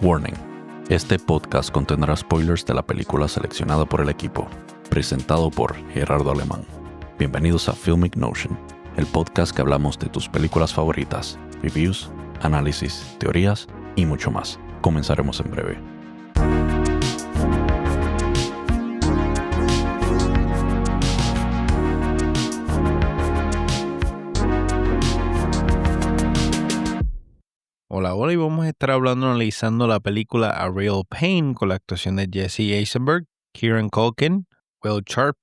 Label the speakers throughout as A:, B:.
A: Warning. Este podcast contendrá spoilers de la película seleccionada por el equipo, presentado por Gerardo Alemán. Bienvenidos a Filmic Notion, el podcast que hablamos de tus películas favoritas, reviews, análisis, teorías y mucho más. Comenzaremos en breve.
B: Hola, y vamos a estar analizando la película A Real Pain con la actuación de Jesse Eisenberg, Kieran Culkin, Will Sharp,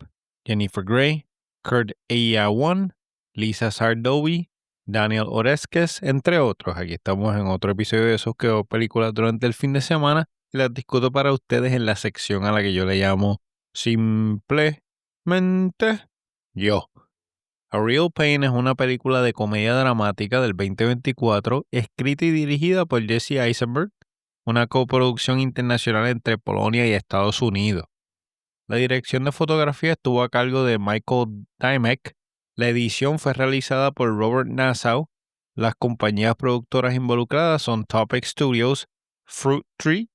B: Jennifer Grey, Kurt Eyawan, Lisa Sardowi, Daniel Oreskes, entre otros. Aquí estamos en otro episodio de esos que veo películas durante el fin de semana y las discuto para ustedes en la sección a la que yo le llamo Simplemente Yo. A Real Pain es una película de comedia dramática del 2024, escrita y dirigida por Jesse Eisenberg, una coproducción internacional entre Polonia y Estados Unidos. La dirección de fotografía estuvo a cargo de Michael Dymek, la edición fue realizada por Robert Nassau, las compañías productoras involucradas son Topic Studios, Fruit Tree,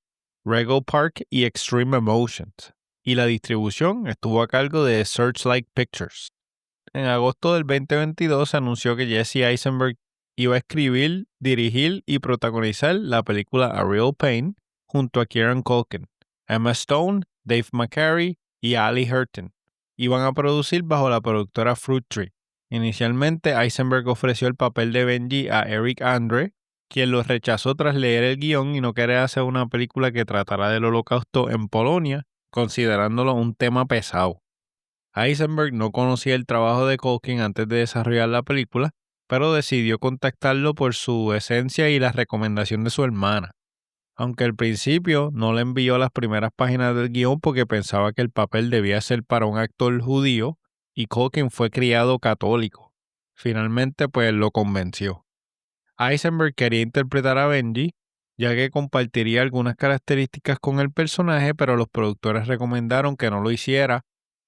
B: Regal Park y Extreme Emotions, y la distribución estuvo a cargo de Searchlight Pictures. En agosto del 2022 se anunció que Jesse Eisenberg iba a escribir, dirigir y protagonizar la película A Real Pain junto a Kieran Culkin, Emma Stone, Dave McCary y Ali Hurton. Iban a producir bajo la productora Fruit Tree. Inicialmente, Eisenberg ofreció el papel de Benji a Eric Andre, quien lo rechazó tras leer el guión y no querer hacer una película que tratara del Holocausto en Polonia, considerándolo un tema pesado. Eisenberg no conocía el trabajo de Culkin antes de desarrollar la película, pero decidió contactarlo por su esencia y la recomendación de su hermana. Aunque al principio no le envió las primeras páginas del guión porque pensaba que el papel debía ser para un actor judío y Culkin fue criado católico. Finalmente, pues lo convenció. Eisenberg quería interpretar a Benji, ya que compartiría algunas características con el personaje, pero los productores recomendaron que no lo hiciera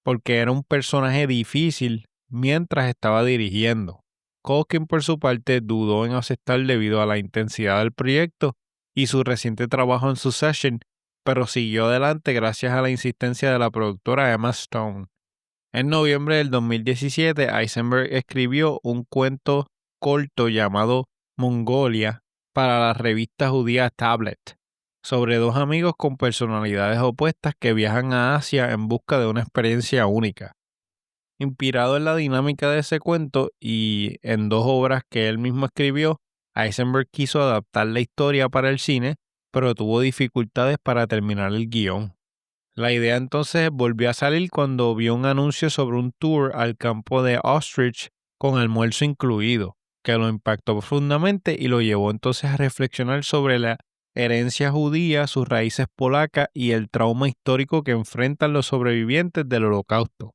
B: porque era un personaje difícil mientras estaba dirigiendo. Culkin, por su parte, dudó en aceptar debido a la intensidad del proyecto y su reciente trabajo en Succession, pero siguió adelante gracias a la insistencia de la productora Emma Stone. En noviembre del 2017, Eisenberg escribió un cuento corto llamado Mongolia para la revista judía Tablet, sobre dos amigos con personalidades opuestas que viajan a Asia en busca de una experiencia única. Inspirado en la dinámica de ese cuento y en dos obras que él mismo escribió, Eisenberg quiso adaptar la historia para el cine, pero tuvo dificultades para terminar el guión. La idea entonces volvió a salir cuando vio un anuncio sobre un tour al campo de Auschwitz con almuerzo incluido, que lo impactó profundamente y lo llevó entonces a reflexionar sobre la herencia judía, sus raíces polacas y el trauma histórico que enfrentan los sobrevivientes del Holocausto.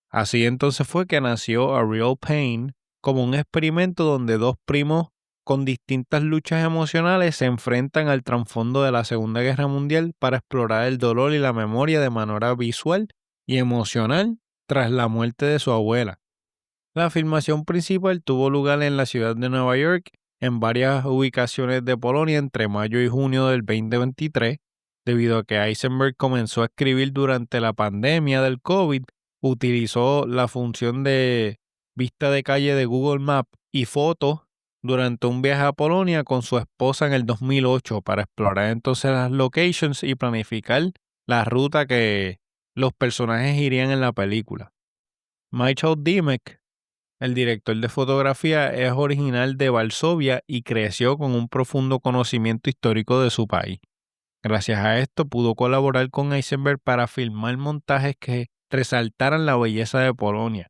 B: Así entonces fue que nació A Real Pain como un experimento donde dos primos con distintas luchas emocionales se enfrentan al trasfondo de la Segunda Guerra Mundial para explorar el dolor y la memoria de manera visual y emocional tras la muerte de su abuela. La filmación principal tuvo lugar en la ciudad de Nueva York, en varias ubicaciones de Polonia entre mayo y junio del 2023, debido a que Eisenberg comenzó a escribir durante la pandemia del COVID, utilizó la función de vista de calle de Google Maps y fotos durante un viaje a Polonia con su esposa en el 2008 para explorar entonces las locations y planificar la ruta que los personajes irían en la película. Michael Dymek, el director de fotografía, es original de Varsovia y creció con un profundo conocimiento histórico de su país. Gracias a esto pudo colaborar con Eisenberg para filmar montajes que resaltaran la belleza de Polonia,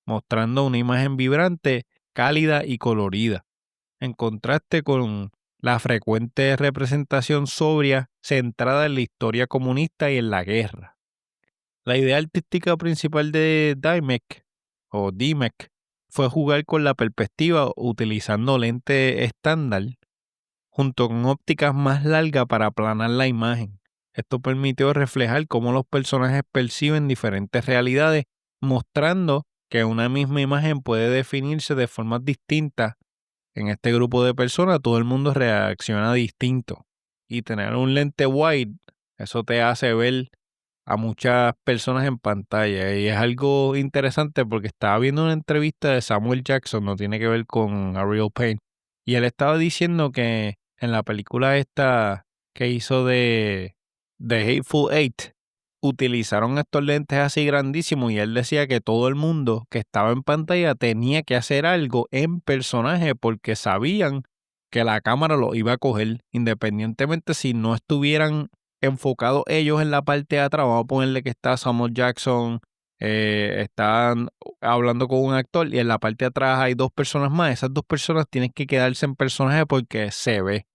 B: mostrando una imagen vibrante, cálida y colorida, en contraste con la frecuente representación sobria centrada en la historia comunista y en la guerra. La idea artística principal de Dymek fue jugar con la perspectiva utilizando lente estándar junto con ópticas más largas para aplanar la imagen. Esto permitió reflejar cómo los personajes perciben diferentes realidades, mostrando que una misma imagen puede definirse de formas distintas. En este grupo de personas todo el mundo reacciona distinto y tener un lente wide, eso te hace ver a muchas personas en pantalla. Y es algo interesante porque estaba viendo una entrevista de Samuel Jackson, no tiene que ver con Ariel Payne, y él estaba diciendo que en la película esta que hizo de Hateful Eight, utilizaron estos lentes así grandísimos y él decía que todo el mundo que estaba en pantalla tenía que hacer algo en personaje porque sabían que la cámara lo iba a coger, independientemente si no estuvieran enfocados ellos en la parte de atrás. Vamos a ponerle que está Samuel Jackson, están hablando con un actor y en la parte de atrás hay dos personas más. Esas dos personas tienen que quedarse en personaje porque se ve.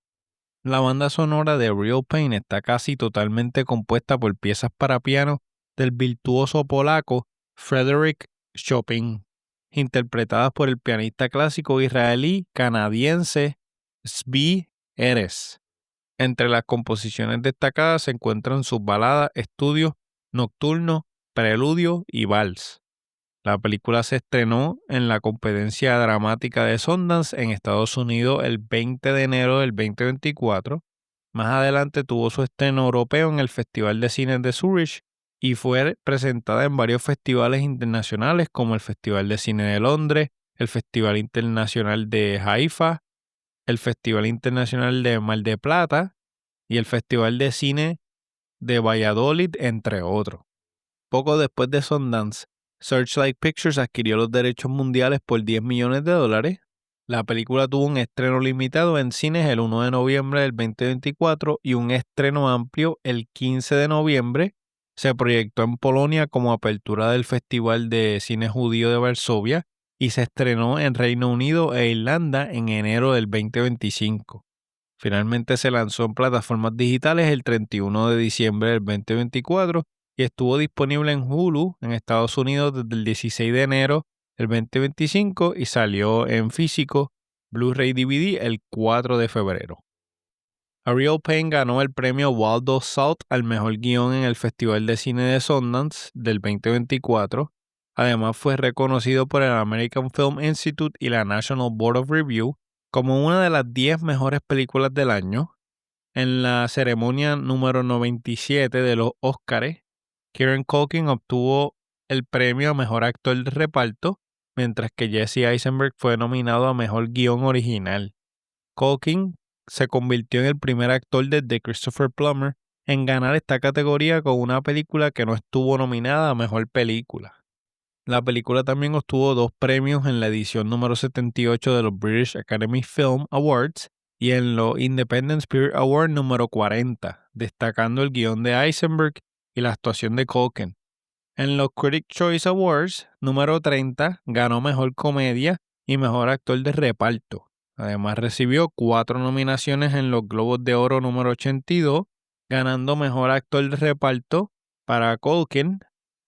B: La banda sonora de Real Pain está casi totalmente compuesta por piezas para piano del virtuoso polaco Frédéric Chopin, interpretadas por el pianista clásico israelí canadiense Zvi Erez. Entre las composiciones destacadas se encuentran sus baladas, estudios, nocturno, preludio y vals. La película se estrenó en la competencia dramática de Sundance en Estados Unidos el 20 de enero del 2024. Más adelante tuvo su estreno europeo en el Festival de Cine de Zurich y fue presentada en varios festivales internacionales como el Festival de Cine de Londres, el Festival Internacional de Haifa, el Festival Internacional de Mar de Plata y el Festival de Cine de Valladolid, entre otros. Poco después de Sundance, Searchlight Pictures adquirió los derechos mundiales por $10 millones. La película tuvo un estreno limitado en cines el 1 de noviembre del 2024 y un estreno amplio el 15 de noviembre. Se proyectó en Polonia como apertura del Festival de Cine Judío de Varsovia y se estrenó en Reino Unido e Irlanda en enero del 2025. Finalmente se lanzó en plataformas digitales el 31 de diciembre del 2024 y estuvo disponible en Hulu en Estados Unidos desde el 16 de enero del 2025 y salió en físico Blu-ray DVD el 4 de febrero. Ariel Payne ganó el premio Waldo Salt al mejor guión en el Festival de Cine de Sundance del 2024. Además fue reconocido por el American Film Institute y la National Board of Review como una de las 10 mejores películas del año. En la ceremonia número 97 de los Óscares, Kieran Culkin obtuvo el premio a Mejor Actor de Reparto, mientras que Jesse Eisenberg fue nominado a Mejor Guión Original. Culkin se convirtió en el primer actor desde Christopher Plummer en ganar esta categoría con una película que no estuvo nominada a Mejor Película. La película también obtuvo 2 premios en la edición número 78 de los British Academy Film Awards y en los Independent Spirit Award número 40, destacando el guión de Eisenberg y la actuación de Culkin. En los Critics' Choice Awards número 30 ganó Mejor Comedia y Mejor Actor de Reparto. Además recibió 4 nominaciones en los Globos de Oro número 82, ganando Mejor Actor de Reparto para Culkin.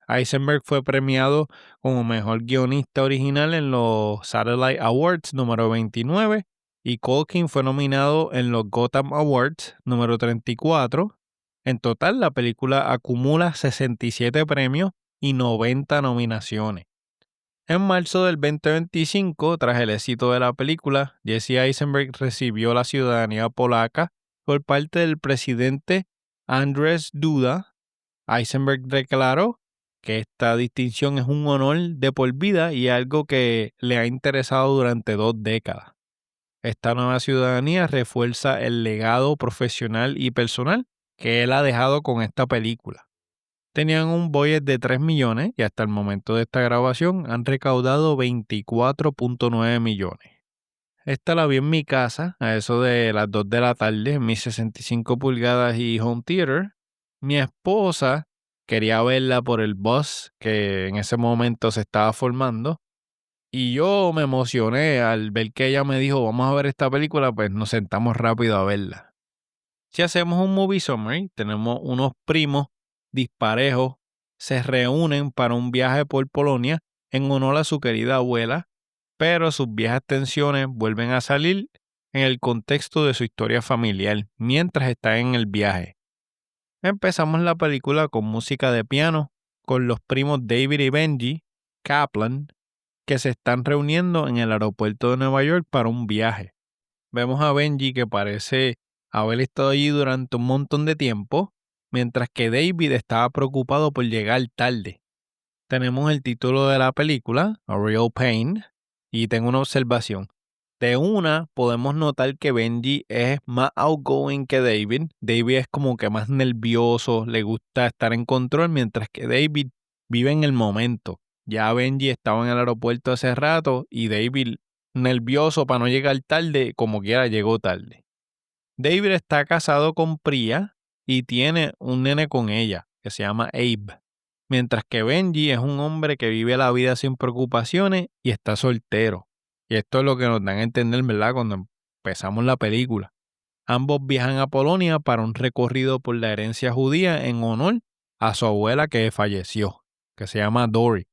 B: Eisenberg fue premiado como Mejor Guionista Original en los Satellite Awards número 29 y Culkin fue nominado en los Gotham Awards número 34. En total, la película acumula 67 premios y 90 nominaciones. En marzo del 2025, tras el éxito de la película, Jesse Eisenberg recibió la ciudadanía polaca por parte del presidente Andrzej Duda. Eisenberg declaró que esta distinción es un honor de por vida y algo que le ha interesado durante 2 décadas. Esta nueva ciudadanía refuerza el legado profesional y personal que él ha dejado con esta película. Tenían un budget de 3 millones y hasta el momento de esta grabación han recaudado 24.9 millones. Esta la vi en mi casa a eso de las 2 de la tarde en mis 65 pulgadas y home theater. Mi esposa quería verla por el buzz que en ese momento se estaba formando y yo me emocioné al ver que ella me dijo vamos a ver esta película, pues nos sentamos rápido a verla. Si hacemos un movie summary, tenemos unos primos disparejos, se reúnen para un viaje por Polonia en honor a su querida abuela, pero sus viejas tensiones vuelven a salir en el contexto de su historia familiar mientras están en el viaje. Empezamos la película con música de piano, con los primos David y Benji Kaplan, que se están reuniendo en el aeropuerto de Nueva York para un viaje. Vemos a Benji que parece haber estado allí durante un montón de tiempo, mientras que David estaba preocupado por llegar tarde. Tenemos el título de la película, A Real Pain, y tengo una observación. De una, podemos notar que Benji es más outgoing que David. David es como que más nervioso, le gusta estar en control, mientras que David vive en el momento. Ya Benji estaba en el aeropuerto hace rato y David, nervioso para no llegar tarde, como quiera llegó tarde. David está casado con Priya y tiene un nene con ella, que se llama Abe. Mientras que Benji es un hombre que vive la vida sin preocupaciones y está soltero. Y esto es lo que nos dan a entender, ¿verdad? Cuando empezamos la película. Ambos viajan a Polonia para un recorrido por la herencia judía en honor a su abuela que falleció, que se llama Dory.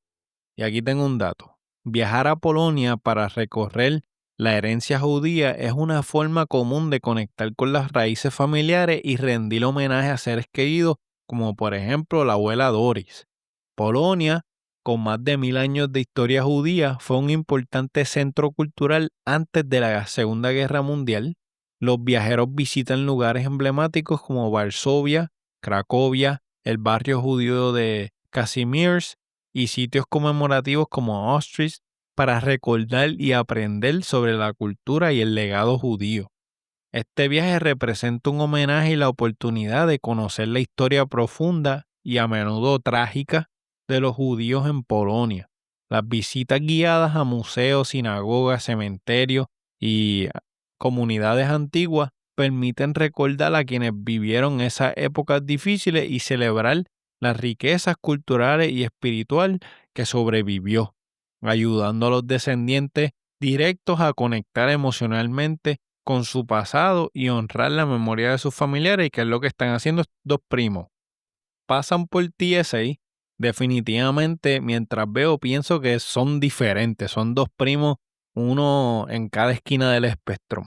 B: Y aquí tengo un dato. Viajar a Polonia para recorrer la herencia judía es una forma común de conectar con las raíces familiares y rendir homenaje a seres queridos, como por ejemplo la abuela Doris. Polonia, con más de 1000 años de historia judía, fue un importante centro cultural antes de la Segunda Guerra Mundial. Los viajeros visitan lugares emblemáticos como Varsovia, Cracovia, el barrio judío de Kazimierz y sitios conmemorativos como Auschwitz para recordar y aprender sobre la cultura y el legado judío. Este viaje representa un homenaje y la oportunidad de conocer la historia profunda y a menudo trágica de los judíos en Polonia. Las visitas guiadas a museos, sinagogas, cementerios y comunidades antiguas permiten recordar a quienes vivieron esas épocas difíciles y celebrar las riquezas culturales y espiritual que sobrevivió, ayudando a los descendientes directos a conectar emocionalmente con su pasado y honrar la memoria de sus familiares, y que es lo que están haciendo estos dos primos. Pasan por TSA, definitivamente, mientras veo, pienso que son diferentes, son dos primos, uno en cada esquina del espectro.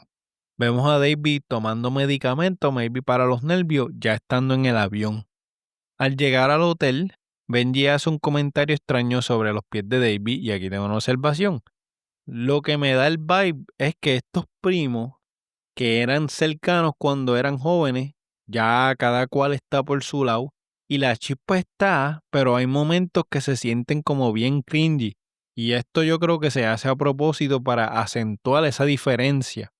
B: Vemos a David tomando medicamentos, maybe para los nervios, ya estando en el avión. Al llegar al hotel, Benji hace un comentario extraño sobre los pies de David, y aquí tengo una observación. Lo que me da el vibe es que estos primos, que eran cercanos cuando eran jóvenes, ya cada cual está por su lado, y la chispa está, pero hay momentos que se sienten como bien cringy, y esto yo creo que se hace a propósito para acentuar esa diferencia.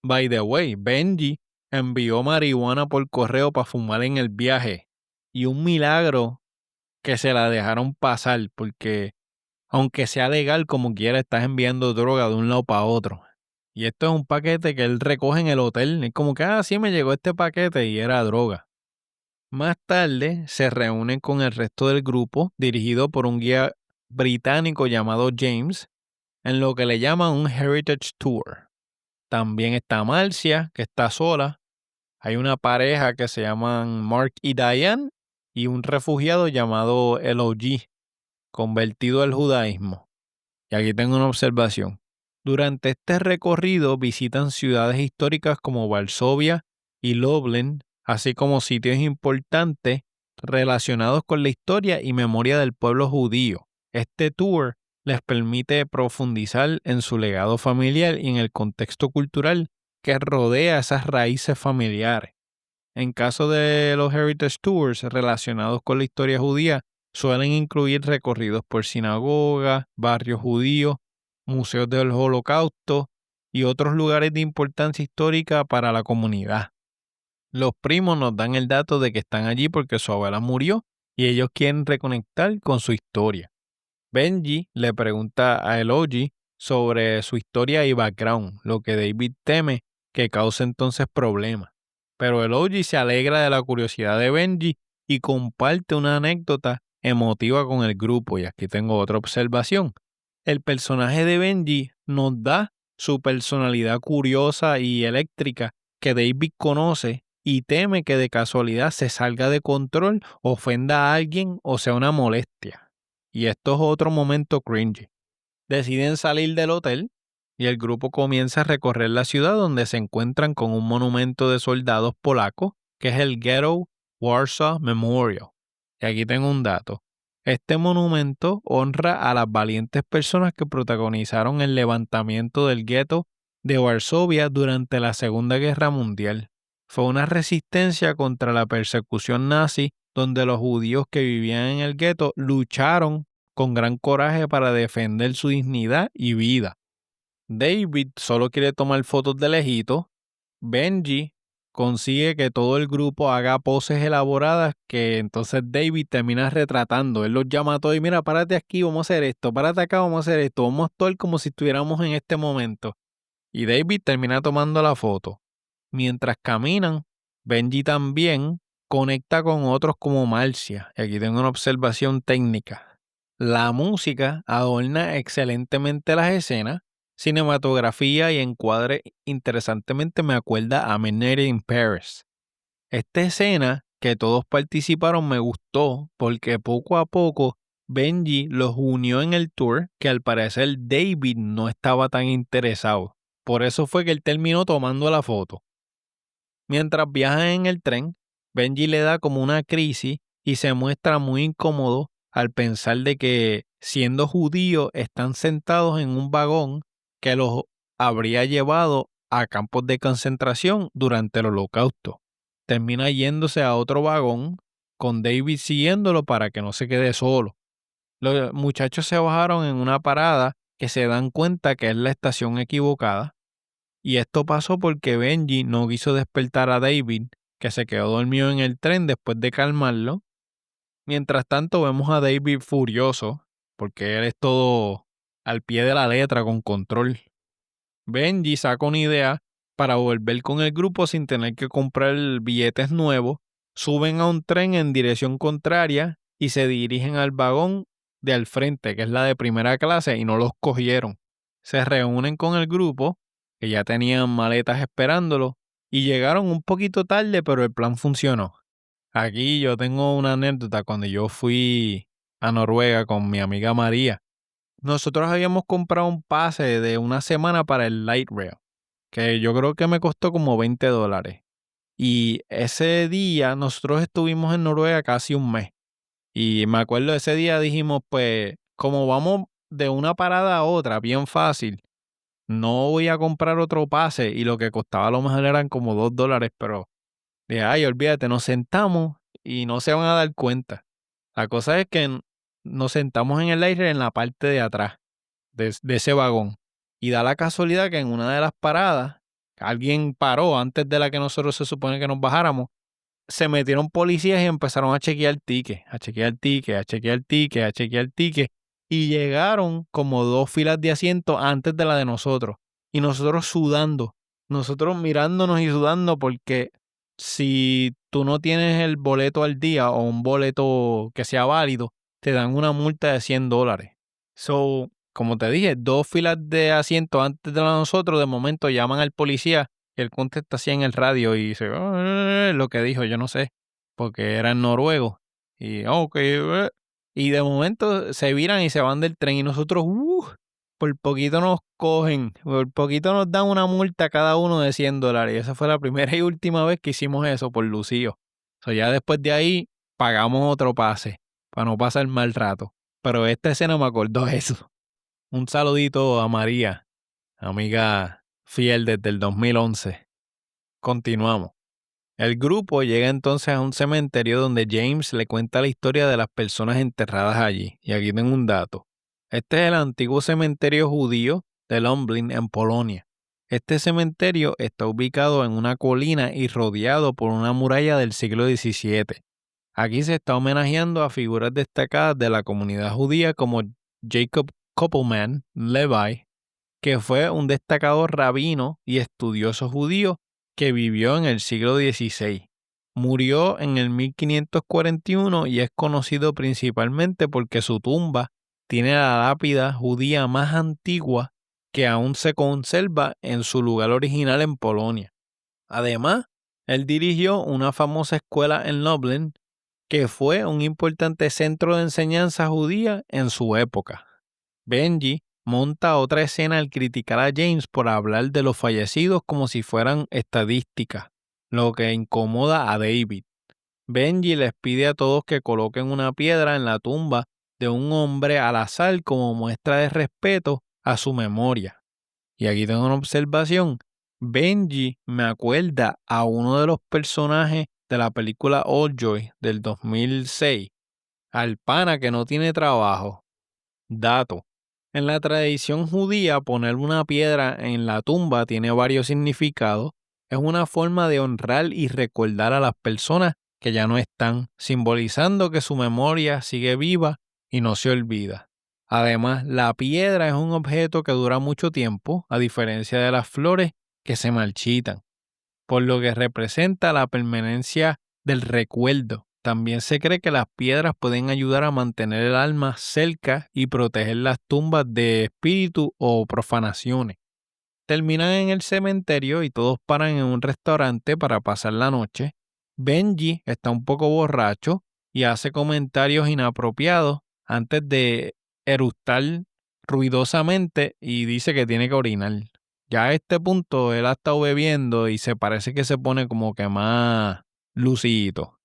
B: By the way, Benji envió marihuana por correo para fumar en el viaje, y un milagro que se la dejaron pasar, porque aunque sea legal, como quiera, estás enviando droga de un lado para otro. Y esto es un paquete que él recoge en el hotel. Es como que, sí me llegó este paquete y era droga. Más tarde se reúnen con el resto del grupo, dirigido por un guía británico llamado James, en lo que le llaman un Heritage Tour. También está Marcia, que está sola. Hay una pareja que se llaman Mark y Diane y un refugiado llamado LOG, convertido al judaísmo. Y aquí tengo una observación. Durante este recorrido visitan ciudades históricas como Varsovia y Lublin, así como sitios importantes relacionados con la historia y memoria del pueblo judío. Este tour les permite profundizar en su legado familiar y en el contexto cultural que rodea esas raíces familiares. En caso de los Heritage Tours relacionados con la historia judía, suelen incluir recorridos por sinagogas, barrios judíos, museos del Holocausto y otros lugares de importancia histórica para la comunidad. Los primos nos dan el dato de que están allí porque su abuela murió y ellos quieren reconectar con su historia. Benji le pregunta a Elogi sobre su historia y background, lo que David teme que cause entonces problemas. Pero Elogi se alegra de la curiosidad de Benji y comparte una anécdota emotiva con el grupo. Y aquí tengo otra observación. El personaje de Benji nos da su personalidad curiosa y eléctrica que David conoce y teme que de casualidad se salga de control, ofenda a alguien o sea una molestia. Y esto es otro momento cringy. Deciden salir del hotel y el grupo comienza a recorrer la ciudad, donde se encuentran con un monumento de soldados polacos que es el Ghetto Warsaw Memorial. Y aquí tengo un dato. Este monumento honra a las valientes personas que protagonizaron el levantamiento del gueto de Varsovia durante la Segunda Guerra Mundial. fue una resistencia contra la persecución nazi donde los judíos que vivían en el gueto lucharon con gran coraje para defender su dignidad y vida. David solo quiere tomar fotos de lejitos. Benji consigue que todo el grupo haga poses elaboradas que entonces David termina retratando. Él los llama a todos y mira, párate aquí, vamos a hacer esto, párate acá, vamos a hacer esto, vamos a actuar como si estuviéramos en este momento. Y David termina tomando la foto. Mientras caminan, Benji también conecta con otros como Marcia. Y aquí tengo una observación técnica. La música adorna excelentemente las escenas. Cinematografía y encuadre interesantemente me acuerda a Midnight in Paris. Esta escena que todos participaron me gustó porque poco a poco Benji los unió en el tour que al parecer David no estaba tan interesado. Por eso fue que él terminó tomando la foto. Mientras viajan en el tren, Benji le da como una crisis y se muestra muy incómodo al pensar de que, siendo judíos, están sentados en un vagón que los habría llevado a campos de concentración durante el Holocausto. Termina yéndose a otro vagón con David siguiéndolo para que no se quede solo. Los muchachos se bajaron en una parada que se dan cuenta que es la estación equivocada. Y esto pasó porque Benji no quiso despertar a David, que se quedó dormido en el tren después de calmarlo. Mientras tanto vemos a David furioso, porque él es todo al pie de la letra con control. Benji saca una idea para volver con el grupo sin tener que comprar billetes nuevos, suben a un tren en dirección contraria y se dirigen al vagón de al frente, que es la de primera clase, y no los cogieron. Se reúnen con el grupo, que ya tenían maletas esperándolo, y llegaron un poquito tarde, pero el plan funcionó. Aquí yo tengo una anécdota cuando yo fui a Noruega con mi amiga María. Nosotros habíamos comprado un pase de una semana para el Light Rail, que yo creo que me costó como $20. Y ese día nosotros estuvimos en Noruega casi un mes. Y me acuerdo ese día dijimos, pues, como vamos de una parada a otra, bien fácil, no voy a comprar otro pase. Y lo que costaba a lo mejor eran como $2, pero de ay, olvídate, nos sentamos y no se van a dar cuenta. La cosa es que nos sentamos en el aire en la parte de atrás de ese vagón. Y da la casualidad que en una de las paradas, alguien paró antes de la que nosotros se supone que nos bajáramos, se metieron policías y empezaron a chequear tickets, a chequear tickets, a chequear tickets, a chequear tickets. Y llegaron como 2 filas de asientos antes de la de nosotros. Y nosotros sudando, nosotros mirándonos y sudando porque si tú no tienes el boleto al día o un boleto que sea válido, te dan una multa de $100. So, como te dije, 2 filas de asientos antes de la de nosotros, de momento llaman al policía y él contesta así en el radio y dice, lo que dijo, yo no sé, porque era en noruego. Y, ok, y de momento se viran y se van del tren y nosotros, por poquito nos cogen, por poquito nos dan una multa a cada uno de $100. Y esa fue la primera y última vez que hicimos eso por Lucío. So, ya después de ahí pagamos otro pase para no pasar mal rato. Pero esta escena me acordó de eso. Un saludito a María, amiga fiel desde el 2011. Continuamos. El grupo llega entonces a un cementerio donde James le cuenta la historia de las personas enterradas allí. Y aquí tengo un dato. Este es el antiguo cementerio judío de Lublin en Polonia. Este cementerio está ubicado en una colina y rodeado por una muralla del siglo XVII. Aquí se está homenajeando a figuras destacadas de la comunidad judía como Jacob Koppelman Levi, que fue un destacado rabino y estudioso judío que vivió en el siglo XVI. Murió en el 1541 y es conocido principalmente porque su tumba tiene la lápida judía más antigua que aún se conserva en su lugar original en Polonia. Además, él dirigió una famosa escuela en Lublin que fue un importante centro de enseñanza judía en su época. Benji monta otra escena al criticar a James por hablar de los fallecidos como si fueran estadísticas, lo que incomoda a David. Benji les pide a todos que coloquen una piedra en la tumba de un hombre al azar como muestra de respeto a su memoria. Y aquí tengo una observación. Benji me acuerda a uno de los personajes de la película Oldboy del 2006, al pana que no tiene trabajo. Dato. En la tradición judía, poner una piedra en la tumba tiene varios significados. Es una forma de honrar y recordar a las personas que ya no están, simbolizando que su memoria sigue viva y no se olvida. Además, la piedra es un objeto que dura mucho tiempo, a diferencia de las flores que se marchitan, por lo que representa la permanencia del recuerdo. También se cree que las piedras pueden ayudar a mantener el alma cerca y proteger las tumbas de espíritus o profanaciones. Terminan en el cementerio y todos paran en un restaurante para pasar la noche. Benji está un poco borracho y hace comentarios inapropiados antes de eructar ruidosamente y dice que tiene que orinar. Ya a este punto él ha estado bebiendo y se parece que se pone como que más lucidito.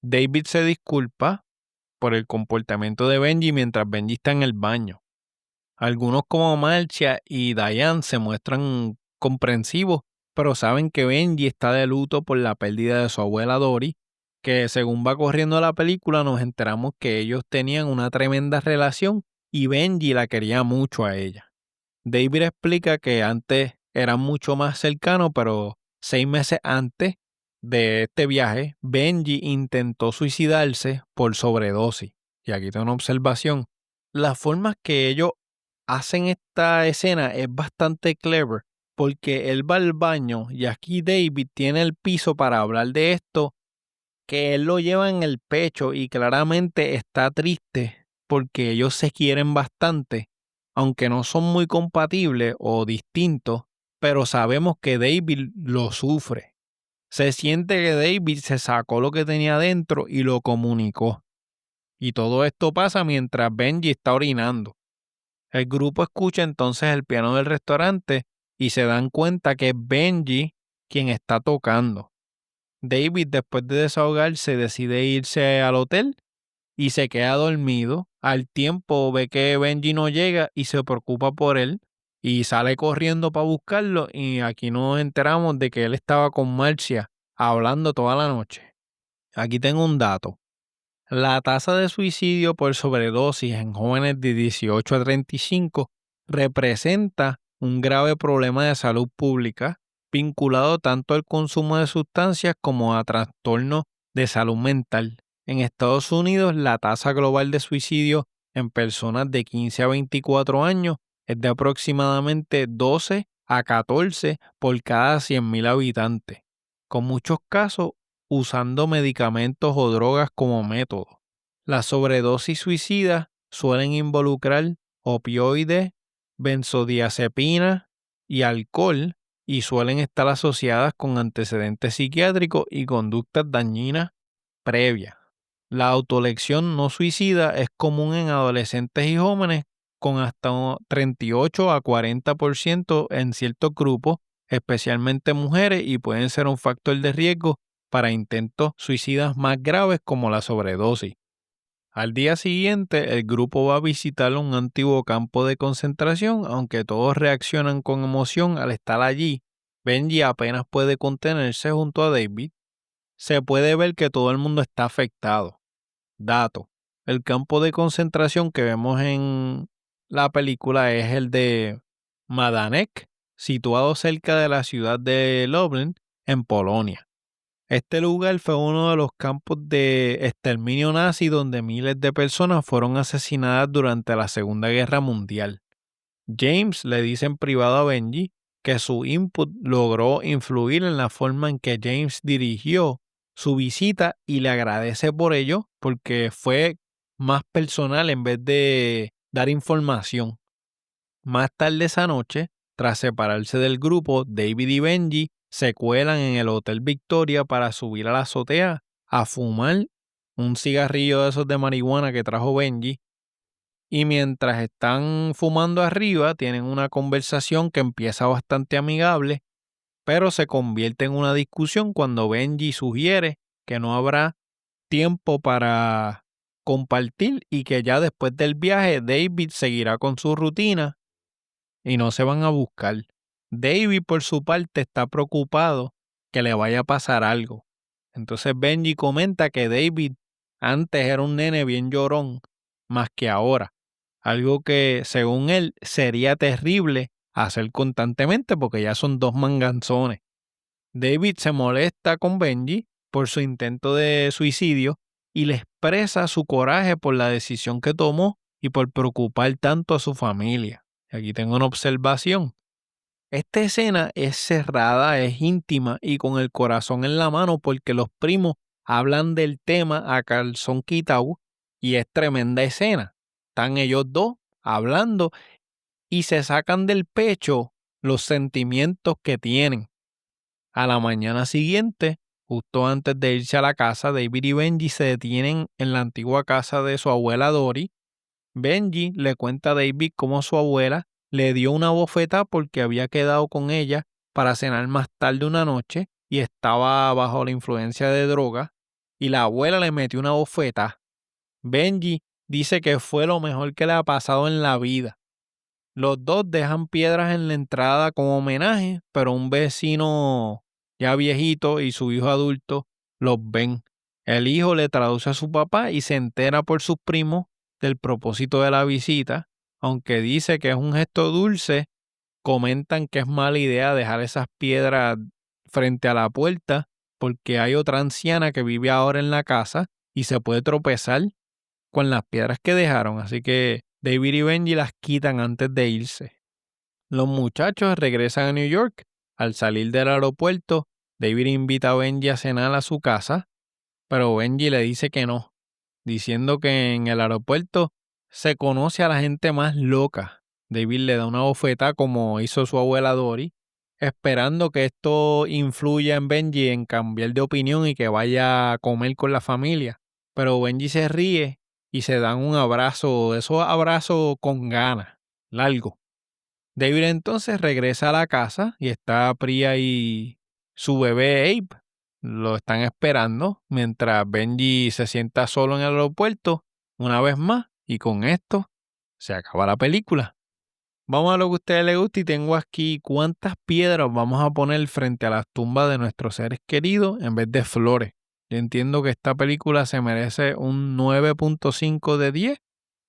B: David se disculpa por el comportamiento de Benji mientras Benji está en el baño. Algunos como Marcia y Diane se muestran comprensivos, pero saben que Benji está de luto por la pérdida de su abuela Dory, que según va corriendo la película nos enteramos que ellos tenían una tremenda relación y Benji la quería mucho a ella. David explica que antes eran mucho más cercanos, pero 6 meses antes de este viaje, Benji intentó suicidarse por sobredosis. Y aquí tengo una observación. Las formas que ellos hacen esta escena es bastante clever, porque él va al baño y aquí David tiene el piso para hablar de esto, que él lo lleva en el pecho y claramente está triste porque ellos se quieren bastante, aunque no son muy compatibles o distintos, pero sabemos que David lo sufre. Se siente que David se sacó lo que tenía dentro y lo comunicó. Y todo esto pasa mientras Benji está orinando. El grupo escucha entonces el piano del restaurante y se dan cuenta que es Benji quien está tocando. David, después de desahogarse, decide irse al hotel y se queda dormido. Al tiempo ve que Benji no llega y se preocupa por él y sale corriendo para buscarlo y aquí nos enteramos de que él estaba con Marcia hablando toda la noche. Aquí tengo un dato. La tasa de suicidio por sobredosis en jóvenes de 18 a 35 representa un grave problema de salud pública vinculado tanto al consumo de sustancias como a trastornos de salud mental. En Estados Unidos, la tasa global de suicidio en personas de 15 a 24 años es de aproximadamente 12 a 14 por cada 100.000 habitantes, con muchos casos usando medicamentos o drogas como método. Las sobredosis suicidas suelen involucrar opioides, benzodiazepina y alcohol y suelen estar asociadas con antecedentes psiquiátricos y conductas dañinas previas. La autolección no suicida es común en adolescentes y jóvenes con hasta 38 a 40% en ciertos grupos, especialmente mujeres, y pueden ser un factor de riesgo para intentos suicidas más graves como la sobredosis. Al día siguiente, el grupo va a visitar un antiguo campo de concentración, aunque todos reaccionan con emoción al estar allí. Benji apenas puede contenerse junto a David. Se puede ver que todo el mundo está afectado. Dato. El campo de concentración que vemos en la película es el de Majdanek, situado cerca de la ciudad de Lublin, en Polonia. Este lugar fue uno de los campos de exterminio nazi donde miles de personas fueron asesinadas durante la Segunda Guerra Mundial. James le dice en privado a Benji que su input logró influir en la forma en que James dirigió su visita y le agradece por ello porque fue más personal en vez de dar información. Más tarde esa noche, tras separarse del grupo, David y Benji se cuelan en el Hotel Victoria para subir a la azotea a fumar un cigarrillo de esos de marihuana que trajo Benji. Y mientras están fumando arriba, tienen una conversación que empieza bastante amigable, pero se convierte en una discusión cuando Benji sugiere que no habrá tiempo para compartir y que ya después del viaje David seguirá con su rutina y no se van a buscar. David, por su parte, está preocupado que le vaya a pasar algo. Entonces Benji comenta que David antes era un nene bien llorón, más que ahora. Algo que, según él, sería terrible hacer constantemente porque ya son dos manganzones. David se molesta con Benji por su intento de suicidio y le expresa su coraje por la decisión que tomó y por preocupar tanto a su familia. Aquí tengo una observación. Esta escena es cerrada, es íntima y con el corazón en la mano porque los primos hablan del tema a calzón quitado y es tremenda escena. Están ellos dos hablando y se sacan del pecho los sentimientos que tienen. A la mañana siguiente, justo antes de irse a la casa, David y Benji se detienen en la antigua casa de su abuela Dory. Benji le cuenta a David cómo su abuela le dio una bofeta porque había quedado con ella para cenar más tarde una noche y estaba bajo la influencia de droga y la abuela le metió una bofeta. Benji dice que fue lo mejor que le ha pasado en la vida. Los dos dejan piedras en la entrada como homenaje, pero un vecino ya viejito y su hijo adulto los ven. El hijo le traduce a su papá y se entera por sus primos del propósito de la visita, aunque dice que es un gesto dulce, comentan que es mala idea dejar esas piedras frente a la puerta porque hay otra anciana que vive ahora en la casa y se puede tropezar con las piedras que dejaron, así que David y Benji las quitan antes de irse. Los muchachos regresan a New York. Al salir del aeropuerto, David invita a Benji a cenar a su casa, pero Benji le dice que no, diciendo que en el aeropuerto se conoce a la gente más loca. David le da una bofeta como hizo su abuela Dory, esperando que esto influya en Benji en cambiar de opinión y que vaya a comer con la familia. Pero Benji se ríe y se dan un abrazo, esos abrazos con ganas, largo. David entonces regresa a la casa y está Priya y su bebé Abe. Lo están esperando mientras Benji se sienta solo en el aeropuerto una vez más y con esto se acaba la película. Vamos a lo que a ustedes les gusta y tengo aquí cuántas piedras vamos a poner frente a las tumbas de nuestros seres queridos en vez de flores. Yo entiendo que esta película se merece un 9.5 de 10.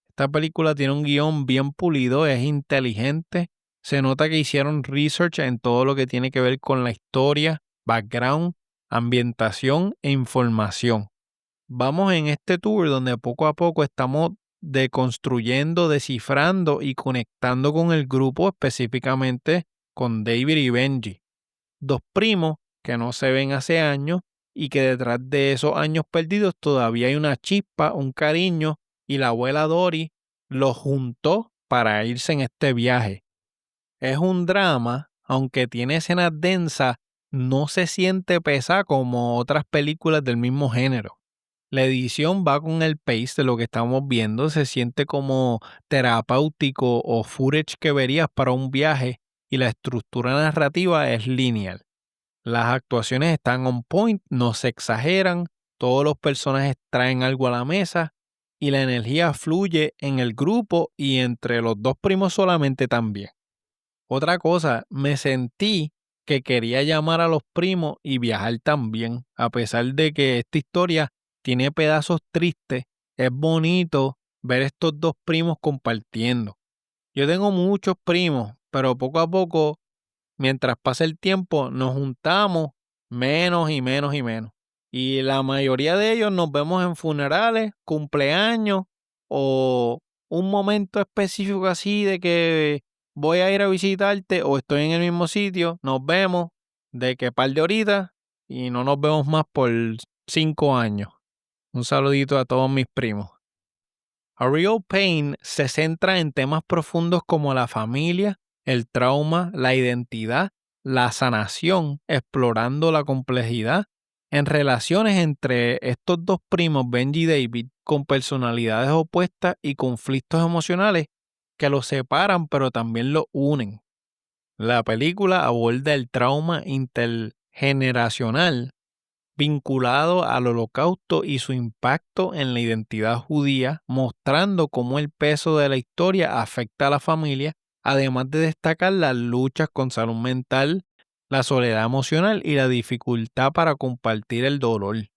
B: Esta película tiene un guión bien pulido, es inteligente. Se nota que hicieron research en todo lo que tiene que ver con la historia, background, ambientación e información. Vamos en este tour donde poco a poco estamos deconstruyendo, descifrando y conectando con el grupo, específicamente con David y Benji, dos primos que no se ven hace años y que detrás de esos años perdidos todavía hay una chispa, un cariño, y la abuela Dory los juntó para irse en este viaje. Es un drama, aunque tiene escenas densas, no se siente pesada como otras películas del mismo género. La edición va con el pace de lo que estamos viendo, se siente como terapéutico o footage que verías para un viaje y la estructura narrativa es lineal. Las actuaciones están on point, no se exageran, todos los personajes traen algo a la mesa y la energía fluye en el grupo y entre los dos primos solamente también. Otra cosa, me sentí que quería llamar a los primos y viajar también, a pesar de que esta historia tiene pedazos tristes, es bonito ver estos dos primos compartiendo. Yo tengo muchos primos, pero poco a poco, mientras pasa el tiempo, nos juntamos menos y menos y menos. Y la mayoría de ellos nos vemos en funerales, cumpleaños o un momento específico así de que voy a ir a visitarte o estoy en el mismo sitio, nos vemos de que par de horitas y no nos vemos más por 5 años. Un saludito a todos mis primos. A Real Pain se centra en temas profundos como la familia, el trauma, la identidad, la sanación, explorando la complejidad en relaciones entre estos dos primos, Benji y David, con personalidades opuestas y conflictos emocionales que los separan pero también los unen. La película aborda el trauma intergeneracional vinculado al Holocausto y su impacto en la identidad judía, mostrando cómo el peso de la historia afecta a la familia además de destacar las luchas con salud mental, la soledad emocional y la dificultad para compartir el dolor.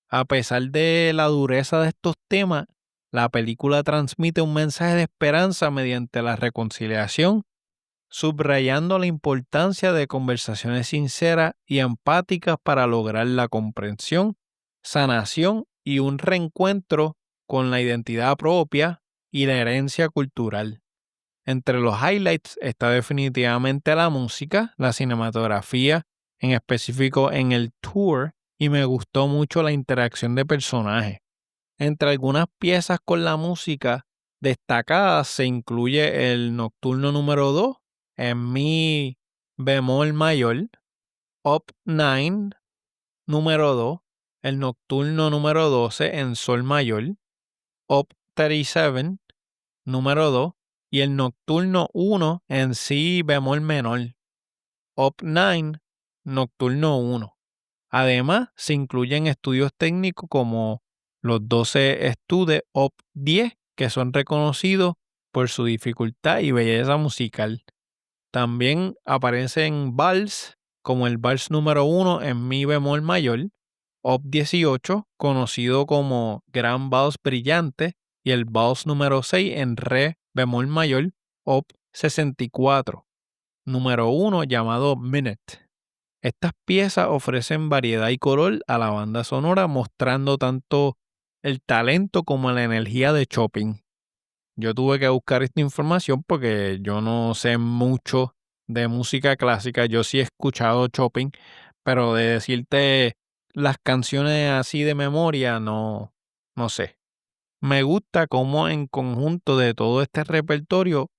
B: A pesar de la dureza de estos temas, la película transmite un mensaje de esperanza mediante la reconciliación, subrayando la importancia de conversaciones sinceras y empáticas para lograr la comprensión, sanación y un reencuentro con la identidad propia y la herencia cultural. Entre los highlights está definitivamente la música, la cinematografía, en específico en el tour, y me gustó mucho la interacción de personajes. Entre algunas piezas con la música destacadas se incluye el Nocturno número 2 en mi bemol mayor, Op 9 número 2, el Nocturno número 12 en sol mayor, Op 37 número 2 y el Nocturno 1 en si bemol menor, Op 9 Nocturno 1. Además, se incluyen estudios técnicos como los 12 estudes Op 10, que son reconocidos por su dificultad y belleza musical. También aparecen vals, como el vals número 1 en mi bemol mayor, Op 18, conocido como gran vals brillante, y el vals número 6 en re bemol mayor, Op 64, número 1 llamado Minute. Estas piezas ofrecen variedad y color a la banda sonora, mostrando tanto el talento como la energía de Chopin. Yo tuve que buscar esta información porque yo no sé mucho de música clásica. Yo sí he escuchado Chopin, pero de decirte las canciones así de memoria, no sé. Me gusta cómo en conjunto de todo este repertorio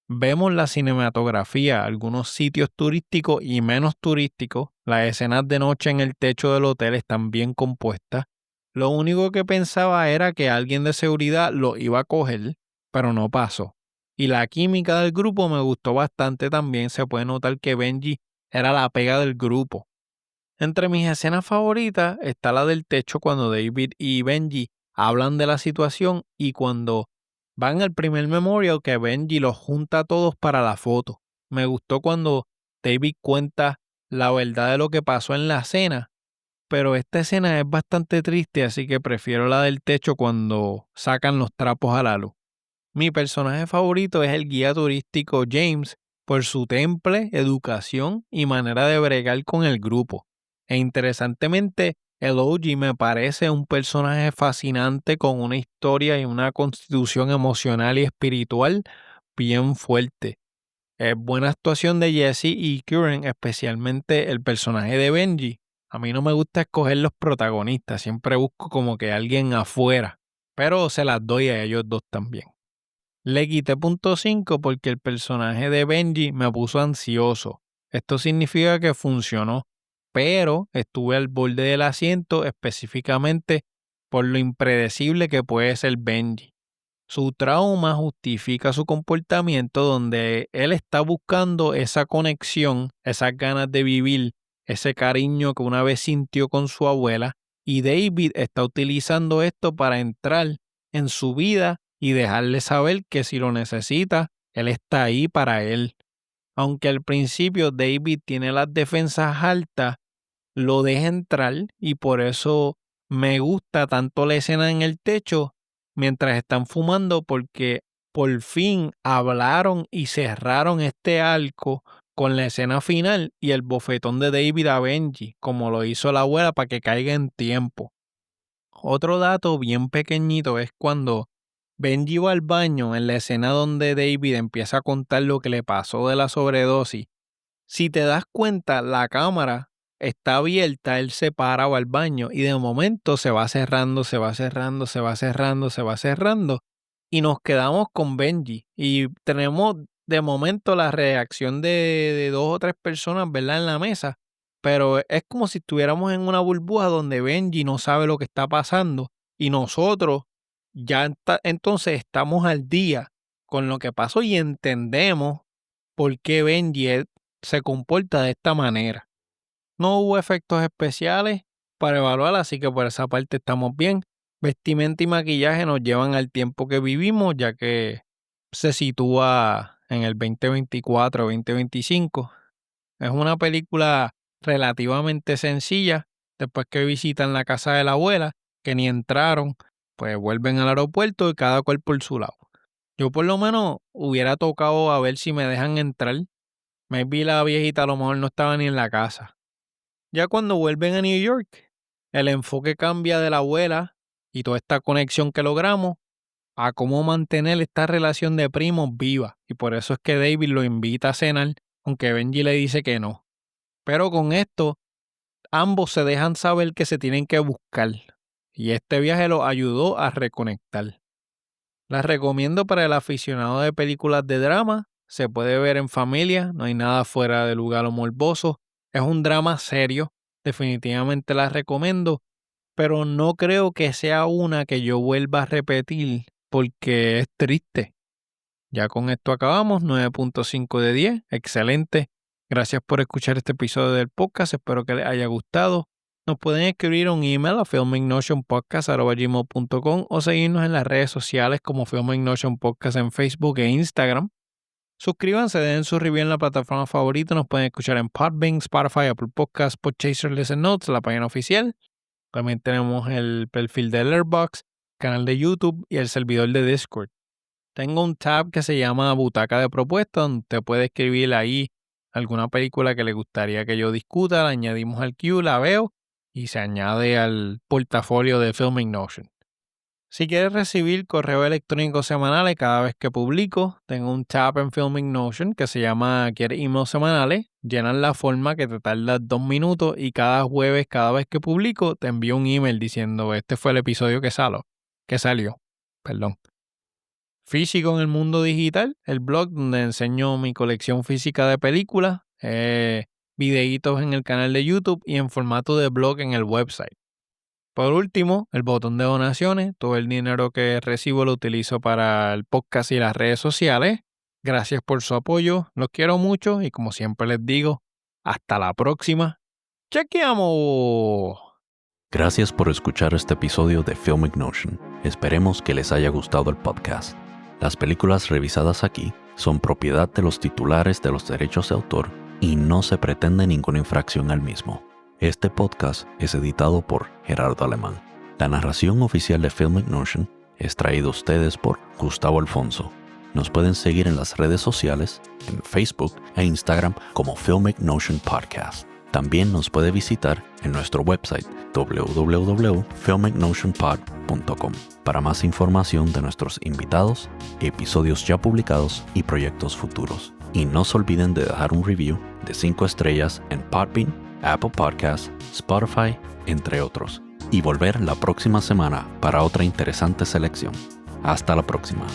B: vemos la cinematografía, algunos sitios turísticos y menos turísticos, las escenas de noche en el techo del hotel están bien compuestas. Lo único que pensaba era que alguien de seguridad lo iba a coger, pero no pasó. Y la química del grupo me gustó bastante también, se puede notar que Benji era la pega del grupo. Entre mis escenas favoritas está la del techo cuando David y Benji hablan de la situación y cuando van al primer memorial que Benji los junta a todos para la foto. Me gustó cuando David cuenta la verdad de lo que pasó en la cena, pero esta escena es bastante triste, así que prefiero la del techo cuando sacan los trapos a la luz. Mi personaje favorito es el guía turístico James por su temple, educación y manera de bregar con el grupo. E interesantemente, el OG me parece un personaje fascinante con una historia y una constitución emocional y espiritual bien fuerte. Es buena actuación de Jesse y Kieran, especialmente el personaje de Benji. A mí no me gusta escoger los protagonistas, siempre busco como que alguien afuera, pero se las doy a ellos dos también. Le quité punto 5 porque el personaje de Benji me puso ansioso. Esto significa que funcionó, pero estuve al borde del asiento específicamente por lo impredecible que puede ser Benji. Su trauma justifica su comportamiento donde él está buscando esa conexión, esas ganas de vivir, ese cariño que una vez sintió con su abuela, y David está utilizando esto para entrar en su vida y dejarle saber que si lo necesita, él está ahí para él. Aunque al principio David tiene las defensas altas, lo deja entrar y por eso me gusta tanto la escena en el techo mientras están fumando porque por fin hablaron y cerraron este arco con la escena final y el bofetón de David a Benji, como lo hizo la abuela para que caiga en tiempo. Otro dato bien pequeñito es cuando Benji va al baño en la escena donde David empieza a contar lo que le pasó de la sobredosis. Si te das cuenta, la cámara está abierta, él se para va al baño y de momento se va cerrando, se va cerrando, se va cerrando, se va cerrando y nos quedamos con Benji y tenemos de momento la reacción de dos o tres personas, ¿verdad? En la mesa, pero es como si estuviéramos en una burbuja donde Benji no sabe lo que está pasando y nosotros ya entonces estamos al día con lo que pasó y entendemos por qué Benji se comporta de esta manera. No hubo efectos especiales para evaluar, así que por esa parte estamos bien. Vestimenta y maquillaje nos llevan al tiempo que vivimos, ya que se sitúa en el 2024-2025. Es una película relativamente sencilla. Después que visitan la casa de la abuela, que ni entraron, pues vuelven al aeropuerto y cada cual por su lado. Yo por lo menos hubiera tocado a ver si me dejan entrar. Maybe la viejita a lo mejor no estaba ni en la casa. Ya cuando vuelven a New York, el enfoque cambia de la abuela y toda esta conexión que logramos a cómo mantener esta relación de primos viva. Y por eso es que David lo invita a cenar, aunque Benji le dice que no. Pero con esto, ambos se dejan saber que se tienen que buscar. Y este viaje los ayudó a reconectar. La recomiendo para el aficionado de películas de drama. Se puede ver en familia, no hay nada fuera de lugar o morboso. Es un drama serio, definitivamente la recomiendo, pero no creo que sea una que yo vuelva a repetir porque es triste. Ya con esto acabamos, 9.5 de 10, excelente. Gracias por escuchar este episodio del podcast, espero que les haya gustado. Nos pueden escribir un email a filmingnotionpodcast@gmail.com o seguirnos en las redes sociales como Filming Notion Podcast en Facebook e Instagram. Suscríbanse, den su review en la plataforma favorita. Nos pueden escuchar en Podbean, Spotify, Apple Podcasts, Podchaser, Listen Notes, la página oficial. También tenemos el perfil de Letterboxd, canal de YouTube y el servidor de Discord. Tengo un tab que se llama Butaca de Propuestas, donde usted puede escribir ahí alguna película que le gustaría que yo discuta, la añadimos al queue, la veo y se añade al portafolio de Filming Notion. Si quieres recibir correo electrónico semanales cada vez que publico, tengo un tab en Filming Notion que se llama ¿Quieres emails semanales? Llenan la forma que te tarda 2 minutos y cada jueves, cada vez que publico, te envío un email diciendo este fue el episodio que salió. Físico en el mundo digital, el blog donde enseño mi colección física de películas, videitos en el canal de YouTube y en formato de blog en el website. Por último, el botón de donaciones. Todo el dinero que recibo lo utilizo para el podcast y las redes sociales. Gracias por su apoyo, los quiero mucho y como siempre les digo, hasta la próxima. ¡Chequeamos!
A: Gracias por escuchar este episodio de Filming Notion. Esperemos que les haya gustado el podcast. Las películas revisadas aquí son propiedad de los titulares de los derechos de autor y no se pretende ninguna infracción al mismo. Este podcast es editado por Gerardo Alemán. La narración oficial de Filming Notion es traída a ustedes por Gustavo Alfonso. Nos pueden seguir en las redes sociales, en Facebook e Instagram como Filming Notion Podcast. También nos puede visitar en nuestro website www.filmingnotionpod.com para más información de nuestros invitados, episodios ya publicados y proyectos futuros. Y no se olviden de dejar un review de 5 estrellas en Podbean, Apple Podcasts, Spotify, entre otros. Y volver la próxima semana para otra interesante selección. Hasta la próxima.